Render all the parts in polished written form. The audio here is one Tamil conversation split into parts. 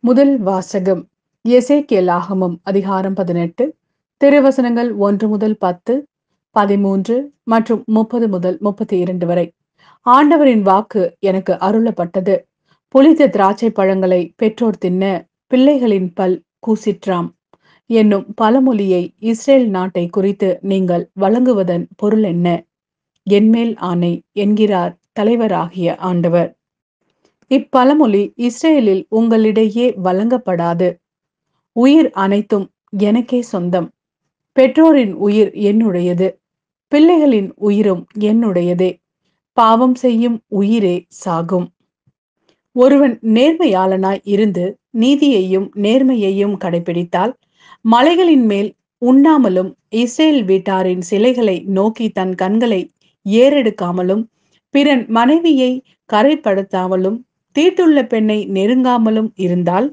முதல் வாசகம் எசேக்கியேலாகமம் அதிகாரம் 18 திருவசனங்கள் 1 முதல் 10, 13 மற்றும் 30 முதல் 32 வரை. ஆண்டவரின் வாக்கு எனக்கு அருளப்பட்டது. புளித்த திராட்சை பழங்களை பெற்றோர் தின்ன பிள்ளைகளின் பல் கூசிற்றாம் என்னும் பழமொழியை இஸ்ரேல் நாட்டை குறித்து நீங்கள் வழங்குவதன் பொருள் என்ன? என்மேல் ஆணை என்கிறார் தலைவராகிய ஆண்டவர். இப்பழமொழி இஸ்ரேலில் உங்களிடையே வழங்கப்படாது. உயிர் அனைத்தும் எனக்கே சொந்தம். பெற்றோரின் உயிர் என்னுடையது, பிள்ளைகளின் உயிரும் என்னுடையதே. பாவம் செய்யும் உயிரே சாகும். ஒருவன் நேர்மையாளனாய் இருந்து நீதியையும் நேர்மையையும் கடைபிடித்தால் மலைகளின் மேல் உண்ணாமலும் இஸ்ரேல் வீட்டாரின் சிலைகளை நோக்கி தன் கண்களை ஏறெடுக்காமலும் பிறன் மனைவியை கரைப்படுத்தாமலும் தீட்டுள்ள பெண்ணை நெருங்காமலும் இருந்தால்,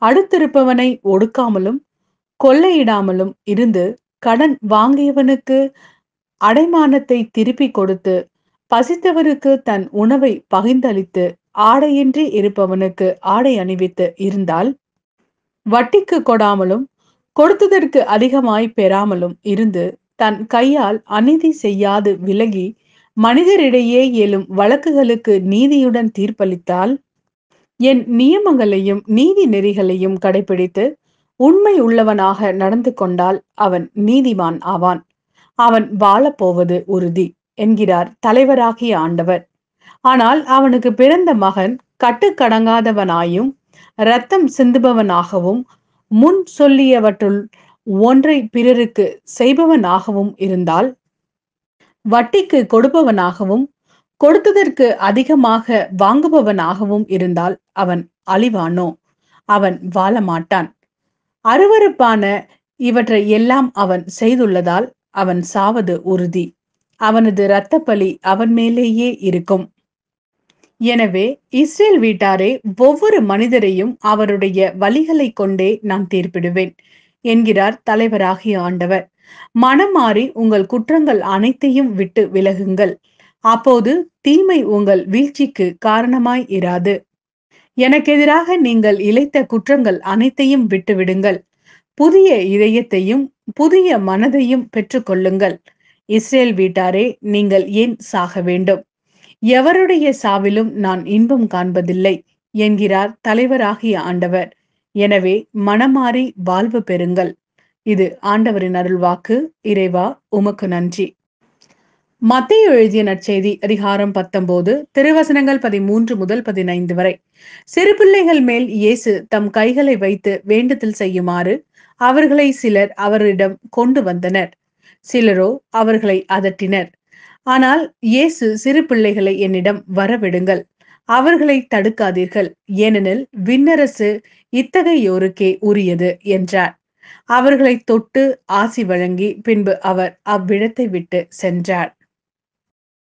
அடுத்திருப்பவனை ஒடுக்காமலும் கொள்ளையிடாமலும் இருந்து கடன் வாங்கியவனுக்கு அடைமானத்தை திருப்பி கொடுத்து பசித்தவனுக்கு தன் உணவை பகிர்ந்தளித்து ஆடையின்றி இருப்பவனுக்கு ஆடை அணிவித்து இருந்தால், வட்டிக்கு கொடாமலும் கொடுத்ததற்கு அதிகமாய் பெறாமலும் இருந்து தன் கையால் அநீதி செய்யாது விலகி மனிதரிடையே எழும் வழக்குகளுக்கு நீதியுடன் தீர்ப்பளித்தால், என் நியமங்களையும் நீதி நெறிகளையும் கடைபிடித்து உண்மை உள்ளவனாக நடந்து கொண்டால் அவன் நீதிமான் ஆவான். அவன் வாழப்போவது உறுதி என்கிறார் தலைவராகிய ஆண்டவர். ஆனால் அவனுக்கு பிறந்த மகன் கட்டுக்கடங்காதவனாயும் இரத்தம் சிந்துபவனாகவும் முன் சொல்லியவற்றுள் ஒன்றை பிறருக்கு செய்பவனாகவும் இருந்தால், வட்டிக்கு கொடுப்பவனாகவும் கொடுத்ததற்கு அதிகமாக வாங்குபவனாகவும் இருந்தால் அவன் அழிவானோ? அவன் வாழமாட்டான். அருவருப்பான இவற்றை எல்லாம் அவன் செய்துள்ளதால் அவன் சாவது உறுதி. அவனது இரத்தப்பழி அவன் மேலேயே இருக்கும். எனவே இஸ்ரேல் வீட்டாரே, ஒவ்வொரு மனிதரையும் அவருடைய வழிகளை கொண்டே நான் தீர்ப்பிடுவேன் என்கிறார் தலைவராகிய ஆண்டவர். மனம் மாறி உங்கள் குற்றங்கள் அனைத்தையும் விட்டு விலகுங்கள். அப்போது தீமை உங்கள் வீழ்ச்சிக்கு காரணமாய் இராது. எனக்கு எதிராக நீங்கள் இழைத்த குற்றங்கள் அனைத்தையும் விட்டுவிடுங்கள். புதிய இதயத்தையும் புதிய மனதையும் பெற்றுக்கொள்ளுங்கள். இஸ்ரேல் வீட்டாரே, நீங்கள் ஏன் சாக வேண்டும்? எவருடைய சாவிலும் நான் இன்பம் காண்பதில்லை என்கிறார் தலைவராகிய ஆண்டவர். எனவே மனமாறி வாழ்வு பெறுங்கள். இது ஆண்டவரின் அருள்வாக்கு. இறைவா, உமக்கு நன்றி. மத்தேயு எழுதிய நற்செய்தி அதிகாரம் 19 திருவசனங்கள் 13 முதல் 15 வரை. சிறு பிள்ளைகள் மேல் இயேசு தம் கைகளை வைத்து வேண்டுதல் செய்யுமாறு அவர்களை சிலர் அவரிடம் கொண்டு வந்தனர். சிலரோ அவர்களை அதட்டினர். ஆனால் இயேசு, சிறு பிள்ளைகளை என்னிடம் வரவிடுங்கள், அவர்களை தடுக்காதீர்கள், ஏனெனில் விண்ணரசு இத்தகையோருக்கே உரியது என்றார். அவர்களை தொட்டு ஆசி வழங்கி பின்பு அவர் அவ்விடத்தை விட்டு சென்றார்.